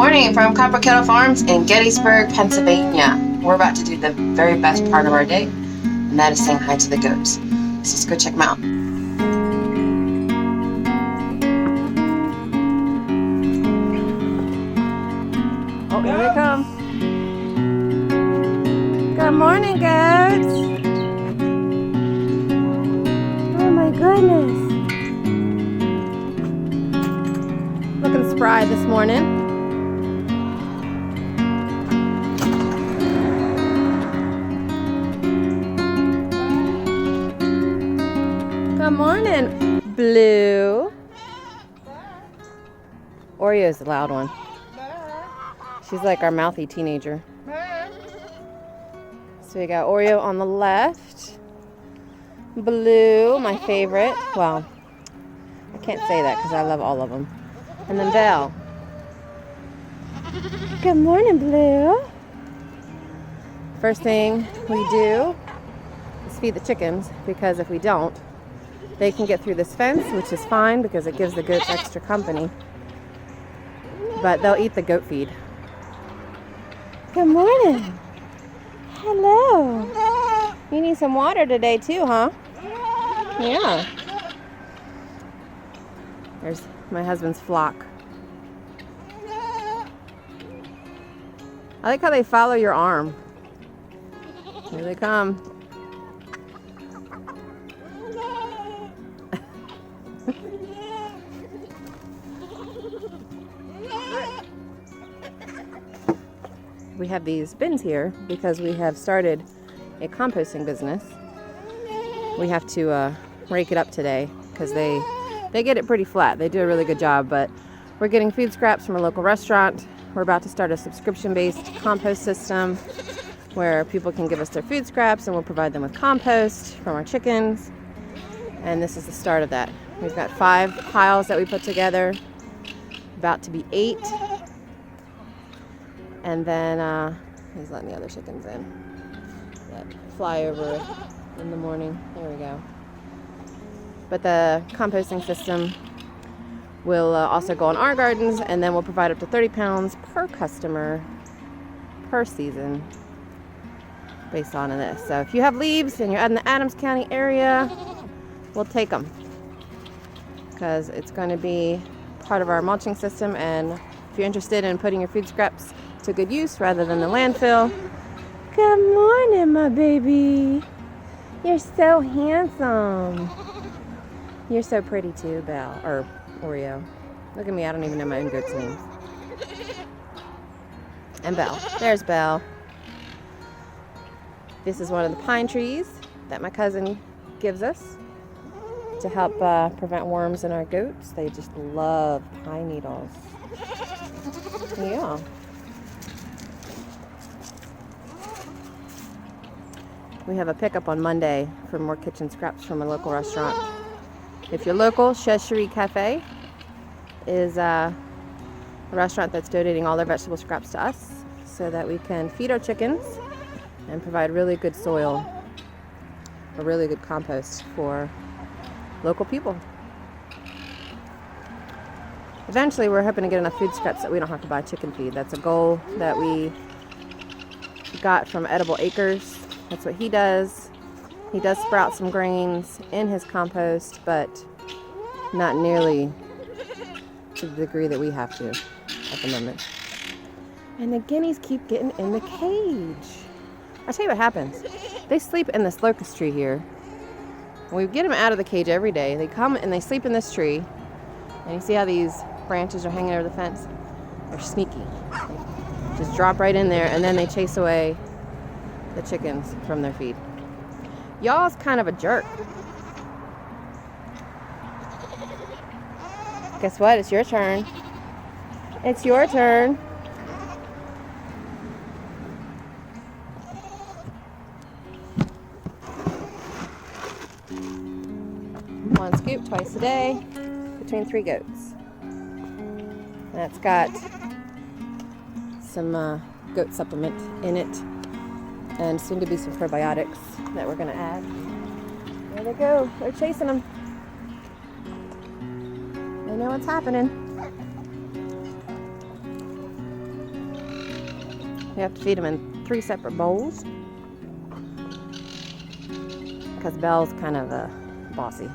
morning from Copper Kettle Farms in Gettysburg, Pennsylvania. We're about to do the very best part of our day, and that is saying hi to the goats. So let's go check them out. Oh, here they come. Good morning, goats. Oh my goodness. Looking spry this morning. Good morning, Blue. Oreo's the loud one. She's like our mouthy teenager. So we got Oreo on the left. Blue, my favorite. Well, I can't say that because I love all of them. And then Belle. Good morning, Blue. First thing we do is feed the chickens, because if we don't, they can get through this fence, which is fine because it gives the goats extra company. But they'll eat the goat feed. Good morning. Hello. You need some water today too, huh? Yeah. There's my husband's flock. I like how they follow your arm. Here they come. We have these bins here because we have started a composting business. We have to rake it up today because they get it pretty flat. They do a really good job, but we're getting food scraps from a local restaurant. We're about to start a subscription-based compost system where people can give us their food scraps and we'll provide them with compost from our chickens. And this is the start of that. We've got 5 piles that we put together, about to be 8. And then he's letting the other chickens in that fly over in the morning. There we go. But the composting system will also go on our gardens, and then we'll provide up to 30 pounds per customer per season based on this. So if you have leaves and you're in the Adams County area, we'll take them because it's going to be part of our mulching system. And if you're interested in putting your food scraps to good use rather than the landfill. Good morning, my baby. You're so handsome. You're so pretty too, Belle, or Oreo. Look at me, I don't even know my own goat's names. And Belle. There's Belle. This is one of the pine trees that my cousin gives us to help prevent worms in our goats. They just love pine needles. Yeah. We have a pickup on Monday for more kitchen scraps from a local restaurant. If you're local, 𝙎𝙐𝙔𝙎 is a restaurant that's donating all their vegetable scraps to us so that we can feed our chickens and provide really good soil, a really good compost for local people. Eventually, we're hoping to get enough food scraps that we don't have to buy chicken feed. That's a goal that we got from 𝙒𝙃𝙊𝙈𝙎. That's what he does. He does sprout some grains in his compost, but not nearly to the degree that we have to at the moment. And the guineas keep getting in the cage. I'll tell you what happens. They sleep in this locust tree here. We get them out of the cage every day. They come and they sleep in this tree. And you see how these branches are hanging over the fence? They're sneaky. They just drop right in there, and then they chase away the chickens from their feed. Y'all's kind of a jerk. Guess what? It's your turn. It's your turn. One scoop twice a day between 3 goats. And that's got some goat supplement in it, and soon to be some probiotics that we're going to add. There they go. They're chasing them. They know what's happening. We have to feed them in 3 separate bowls because Belle's kind of bossy.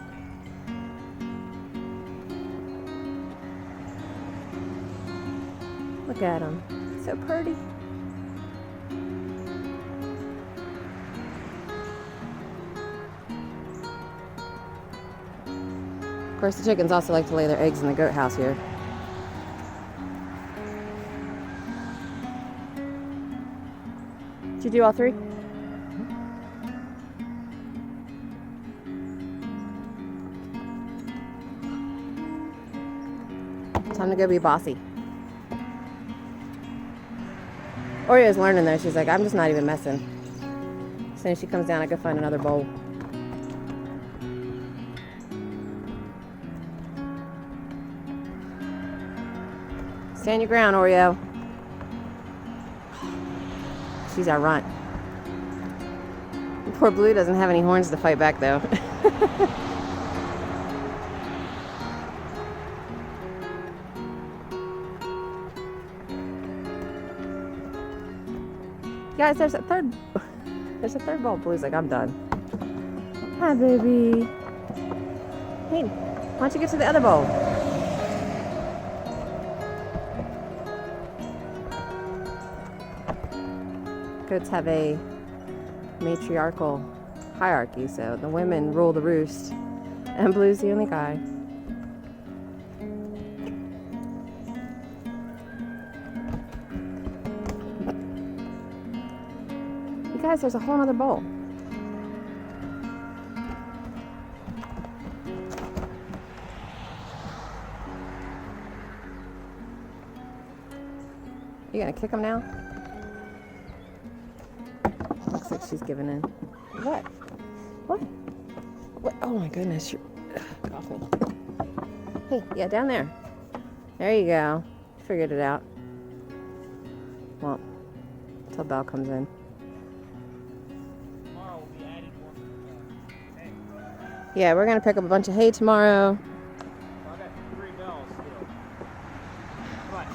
Look at him, so pretty. Of course, the chickens also like to lay their eggs in the goat house here. Did you do all 3? Time to go be bossy. Oreo's learning though. She's like, I'm just not even messing. As soon as she comes down, I go find another bowl. Stand your ground, Oreo. She's our runt. Poor Blue doesn't have any horns to fight back though. Guys, there's a third bowl. Blue's like, I'm done. Hi, baby. Hey, why don't you get to the other bowl? Goats have a matriarchal hierarchy, so the women rule the roost, and Blue's the only guy. You guys, there's a whole other bowl. You gonna kick him now? Looks like she's giving in. What? What? What? Oh my goodness, you're off me. Hey, yeah, down there. There you go. Figured it out. Well, until Belle comes in. Tomorrow we'll be adding more hay. Yeah, we're gonna pick up a bunch of hay tomorrow. Well, I got 3 bells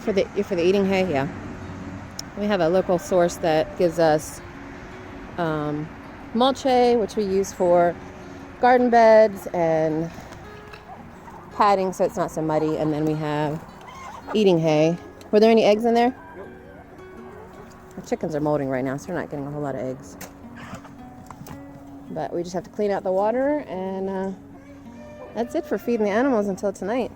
still. For the eating hay, yeah. We have a local source that gives us mulch hay, which we use for garden beds and padding so it's not so muddy. And then we have eating hay. Were there any eggs in there? Nope. The chickens are molting right now, so we're not getting a whole lot of eggs. But we just have to clean out the water, and that's it for feeding the animals until tonight.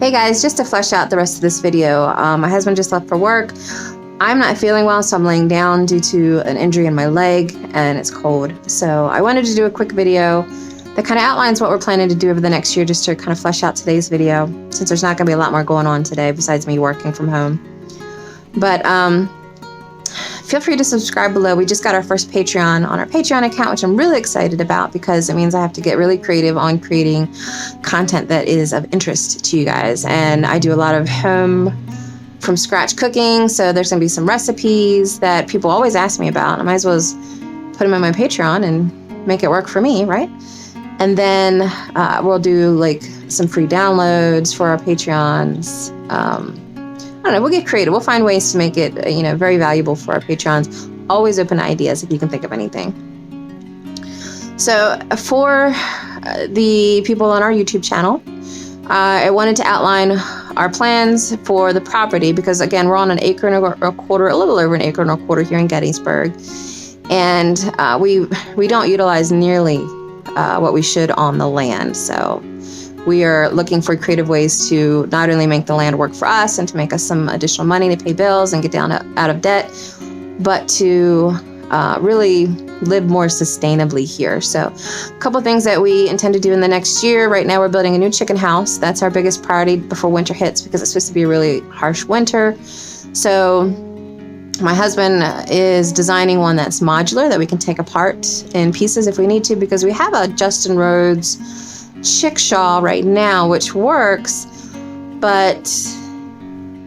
Hey guys, just to flesh out the rest of this video, my husband just left for work. I'm not feeling well, so I'm laying down due to an injury in my leg, and it's cold. So I wanted to do a quick video that kind of outlines what we're planning to do over the next year, just to kind of flesh out today's video, since there's not going to be a lot more going on today besides me working from home. But feel free to subscribe below. We just got our first Patreon on our Patreon account, which I'm really excited about because it means I have to get really creative on creating content that is of interest to you guys. And I do a lot of home from scratch cooking, so there's gonna be some recipes that people always ask me about. I might as well put them on my Patreon and make it work for me, right? And then we'll do like some free downloads for our Patreons. I don't know, we'll get creative. We'll find ways to make it, very valuable for our patrons. Always open to ideas if you can think of anything. So for the people on our YouTube channel, I wanted to outline our plans for the property because, again, we're on an acre and a quarter, a little over an acre and a quarter here in Gettysburg. And we don't utilize nearly what we should on the land. So we are looking for creative ways to not only make the land work for us and to make us some additional money to pay bills and get down out of debt, but to really live more sustainably here. So a couple things that we intend to do in the next year. Right now we're building a new chicken house. That's our biggest priority before winter hits because it's supposed to be a really harsh winter. So my husband is designing one that's modular that we can take apart in pieces if we need to, because we have a Justin Rhodes 𝙎𝙬𝙊𝙍 right now, which works, but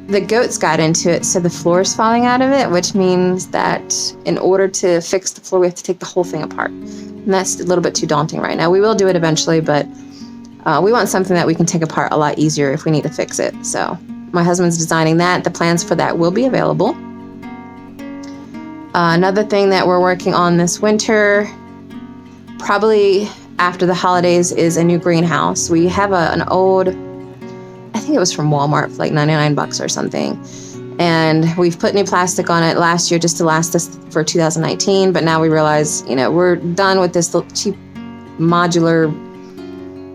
the goats got into it, so the floor is falling out of it, which means that in order to fix the floor, we have to take the whole thing apart. And that's a little bit too daunting right now. We will do it eventually, but we want something that we can take apart a lot easier if we need to fix it. So my husband's designing that. The plans for that will be available. Another thing that we're working on this winter, probably after the holidays, is a new greenhouse. We have an old, I think it was from Walmart for like 99 bucks or something. And we've put new plastic on it last year just to last us for 2019. But now we realize, we're done with this little cheap modular,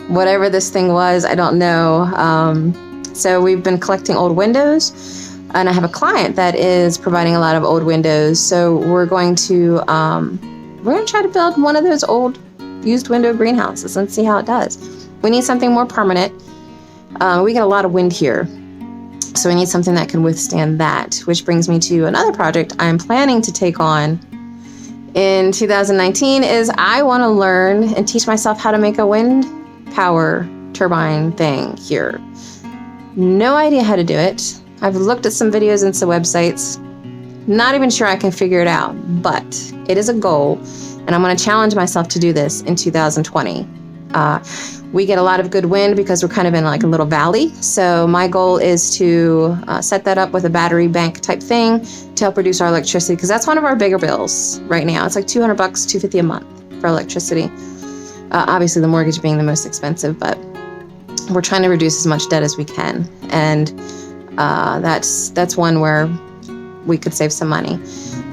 whatever this thing was, I don't know. So we've been collecting old windows. And I have a client that is providing a lot of old windows. So we're going to try to build one of those old used window greenhouses and see how it does. We need something more permanent. We get a lot of wind here, so we need something that can withstand that, which brings me to another project I'm planning to take on in 2019 is I want to learn and teach myself how to make a wind power turbine thing here. No idea how to do it. I've looked at some videos and some websites. Not even sure I can figure it out, but it is a goal. And I'm going to challenge myself to do this in 2020. We get a lot of good wind because we're kind of in like a little valley. So my goal is to set that up with a battery bank type thing to help reduce our electricity, because that's one of our bigger bills right now. It's like $200, $250 a month for electricity. Obviously the mortgage being the most expensive, but we're trying to reduce as much debt as we can. And that's one where we could save some money.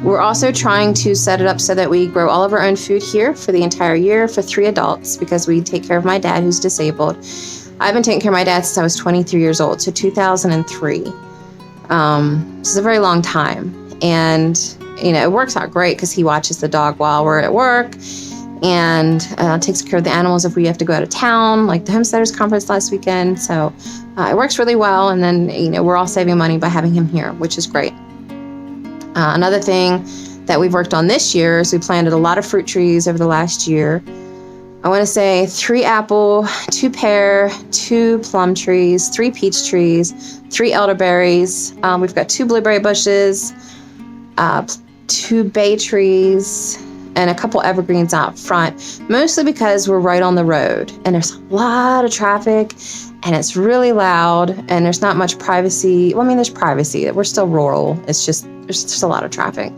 We're also trying to set it up so that we grow all of our own food here for the entire year for 3 adults, because we take care of my dad who's disabled. I've been taking care of my dad since I was 23 years old, so 2003. This is a very long time. And, it works out great because he watches the dog while we're at work and takes care of the animals if we have to go out of town, like the Homesteaders Conference last weekend. So it works really well. And then, we're all saving money by having him here, which is great. Another thing that we've worked on this year is we planted a lot of fruit trees over the last year. I want to say 3 apple, 2 pear, 2 plum trees, 3 peach trees, 3 elderberries. We've got 2 blueberry bushes, 2 bay trees, and a couple evergreens out front, mostly because we're right on the road and there's a lot of traffic and it's really loud and there's not much privacy. Well, there's privacy. We're still rural. It's just, there's just a lot of traffic.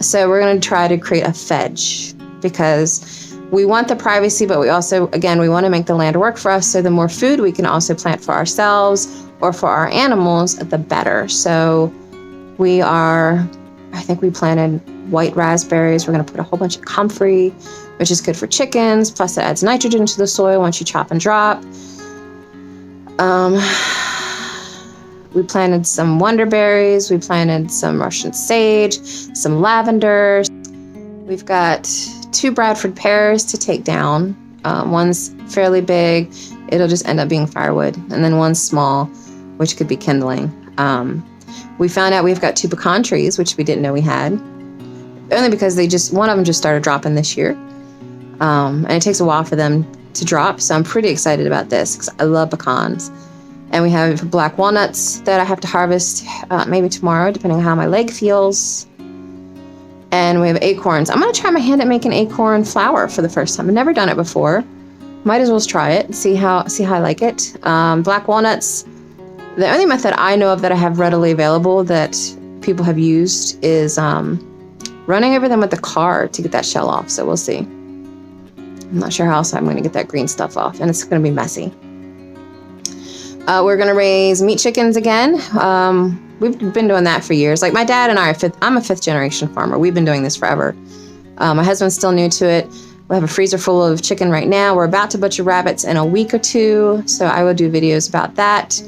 So we're going to try to create a fedge because we want the privacy, but we also, again, we want to make the land work for us. So the more food we can also plant for ourselves or for our animals, the better. So I think we planted white raspberries. We're going to put a whole bunch of comfrey, which is good for chickens. Plus it adds nitrogen to the soil once you chop and drop. We planted some wonderberries. We planted some Russian sage, some lavender. We've got 2 Bradford pears to take down. One's fairly big. It'll just end up being firewood. And then one's small, which could be kindling. We found out we've got 2 pecan trees, which we didn't know we had. Only because one of them just started dropping this year. And it takes a while for them to drop. So I'm pretty excited about this because I love pecans. And we have black walnuts that I have to harvest maybe tomorrow, depending on how my leg feels. And we have acorns. I'm going to try my hand at making acorn flour for the first time. I've never done it before. Might as well try it, see how I like it. Black walnuts. The only method I know of that I have readily available that people have used is running over them with the car to get that shell off. So we'll see. I'm not sure how else I'm going to get that green stuff off, and it's going to be messy. We're going to raise meat chickens again. We've been doing that for years. Like my dad and I I'm a 5th generation farmer. We've been doing this forever. My husband's still new to it. We have a freezer full of chicken right now. We're about to butcher rabbits in a week or 2. So I will do videos about that.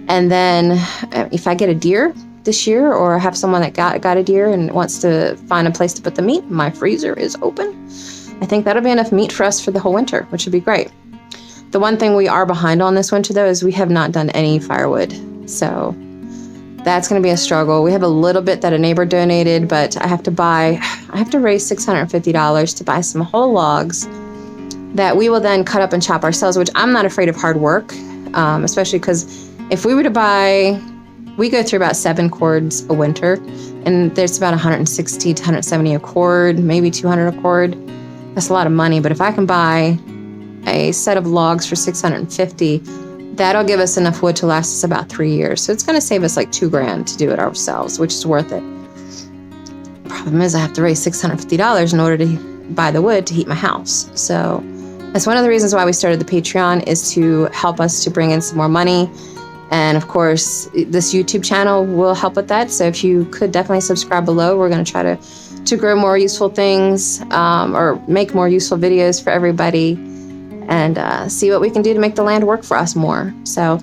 And then if I get a deer this year, or have someone that got a deer and wants to find a place to put the meat, my freezer is open. I think that'll be enough meat for us for the whole winter, which would be great. The one thing we are behind on this winter, though, is we have not done any firewood. So that's going to be a struggle. We have a little bit that a neighbor donated, but I have to raise $650 to buy some whole logs that we will then cut up and chop ourselves, which I'm not afraid of hard work, especially because if we were to buy, we go through about 7 cords a winter, and there's about 160 to 170 a cord, maybe 200 a cord. That's a lot of money, but if I can buy a set of logs for $650, that'll give us enough wood to last us about 3 years. So it's going to save us like $2,000 to do it ourselves, which is worth it. Problem is I have to raise $650 in order to buy the wood to heat my house. So that's one of the reasons why we started the Patreon, is to help us to bring in some more money. And of course, this YouTube channel will help with that. So if you could definitely subscribe below, we're going to try to grow more useful things, or make more useful videos for everybody, and see what we can do to make the land work for us more. So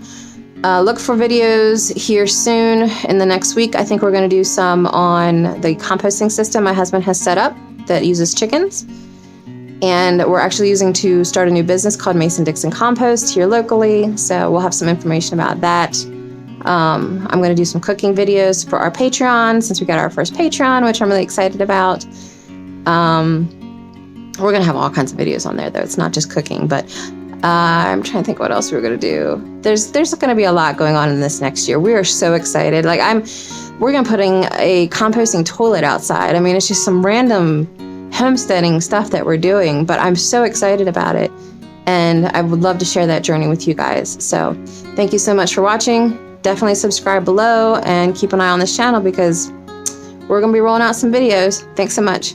look for videos here soon in the next week. I think we're going to do some on the composting system my husband has set up that uses chickens. And we're actually using to start a new business called Mason-Dixon Compost here locally. So we'll have some information about that. I'm going to do some cooking videos for our Patreon, since we got our first Patreon, which I'm really excited about. We're going to have all kinds of videos on there, though. It's not just cooking, but I'm trying to think what else we're going to do. There's going to be a lot going on in this next year. We are so excited. Like we're going to putting a composting toilet outside. I mean, it's just some random homesteading stuff that we're doing, but I'm so excited about it, and I would love to share that journey with you guys. So thank you so much for watching. Definitely subscribe below and keep an eye on this channel, because we're going to be rolling out some videos. Thanks so much.